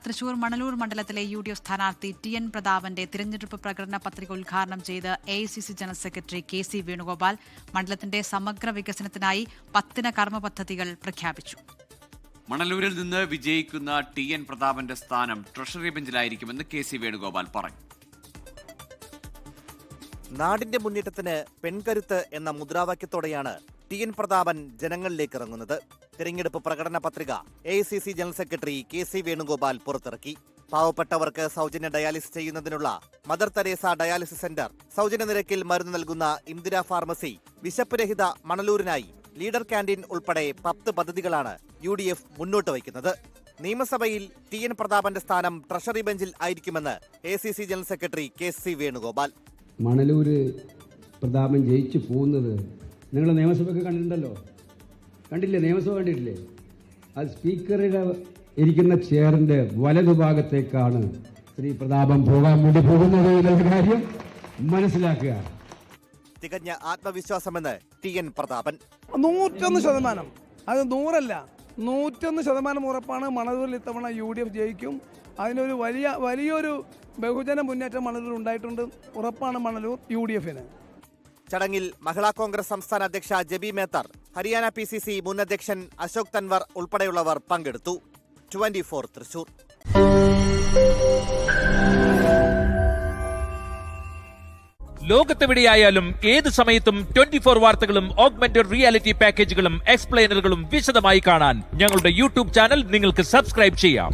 തൃശൂർ മണലൂർ മണ്ഡലത്തിലെ UDF സ്ഥാനാർത്ഥി TN പ്രതാപന്റെ തിരഞ്ഞെടുപ്പ് പ്രകടന പത്രിക ഉദ്ഘാടനം ചെയ്ത് AICC general secretary KC Venugopal മണ്ഡലത്തിന്റെ സമഗ്ര വികസനത്തിനായി 10 കർമ്മ പദ്ധതികൾ പ്രഖ്യാപിച്ചു. മണലൂരിൽ നിന്ന് വിജയിക്കുന്ന TN പ്രതാപന്റെ സ്ഥാനം ട്രഷറി ബെഞ്ചിലായിരിക്കുമെന്ന് KC വേണുഗോപാൽ പറഞ്ഞു. നാടിന്റെ മുന്നേറ്റത്തിന് പെൺകരുത്ത് എന്ന മുദ്രാവാക്യത്തോടെയാണ് TN പ്രതാപൻ ജനങ്ങളിലേക്ക് ഇറങ്ങുന്നത്. തിരഞ്ഞെടുപ്പ് പ്രകടന പത്രിക AICC general secretary KC Venugopal പുറത്തിറക്കി. പാവപ്പെട്ടവർക്ക് സൗജന്യ ഡയാലിസിസ് ചെയ്യുന്നതിനുള്ള മദർ തെരേസ ഡയാലിസിസ് സെന്റർ, സൗജന്യ നിരക്കിൽ മരുന്ന് നൽകുന്ന ഇന്ദിര ഫാർമസി, വിശപ്പ് രഹിത മണലൂരിനായി ലീഡർ ക്യാന്റീൻ ഉൾപ്പെടെ 10 പദ്ധതികളാണ് UDF മുന്നോട്ട് വയ്ക്കുന്നത്. നിയമസഭയിൽ TN പ്രതാപന്റെ സ്ഥാനം ട്രഷറി ബെഞ്ചിൽ ആയിരിക്കുമെന്ന് AICC general secretary KC Venugopal. Manalur Prathapan ജയിച്ചു പോകുന്നത് നിങ്ങൾ നിയമസഭയൊക്കെ കണ്ടിട്ടുണ്ടല്ലോ, കണ്ടില്ലേ? നിയമസഭ കണ്ടിട്ടില്ലേ? അത് സ്പീക്കറുടെ ഇരിക്കുന്ന ചെയറിന്റെ വലതുഭാഗത്തേക്കാണ് ശ്രീ പ്രതാപൻ പോകാൻ വേണ്ടി പോകുന്നത് എന്നുള്ള കാര്യം മനസ്സിലാക്കുക. തികഞ്ഞ ആത്മവിശ്വാസമെന്ന് TN പ്രതാപൻ. 101%, അത് 100 അല്ല, 101% ഉറപ്പാണ്. മണലൂരിൽ ഇത്തവണ UDF ജയിക്കും. അതിനൊരു വലിയൊരു ബഹുജന മുന്നേറ്റം മണലൂർ ഉണ്ടായിട്ടുണ്ട്. ഉറപ്പാണ് മണലൂർ UDFന്. ചടങ്ങിൽ മഹിളാ കോൺഗ്രസ് സംസ്ഥാന അധ്യക്ഷ ജബി മേത്തർ, ഹരിയാന PCC മുൻ അധ്യക്ഷൻ അശോക് തൻവർ ഉൾപ്പെടെയുള്ളവർ പങ്കെടുത്തു. 24 തൃശൂർ. ലോകത്തെവിടെയായാലും ഏത് സമയത്തും 24 വാർത്തകളും ഓഗ്മെന്റഡ് റിയാലിറ്റി പാക്കേജുകളും എക്സ്പ്ലെയിനറുകളും വിശദമായി കാണാൻ ഞങ്ങളുടെ YouTube ചാനൽ നിങ്ങൾക്ക് സബ്സ്ക്രൈബ് ചെയ്യാം.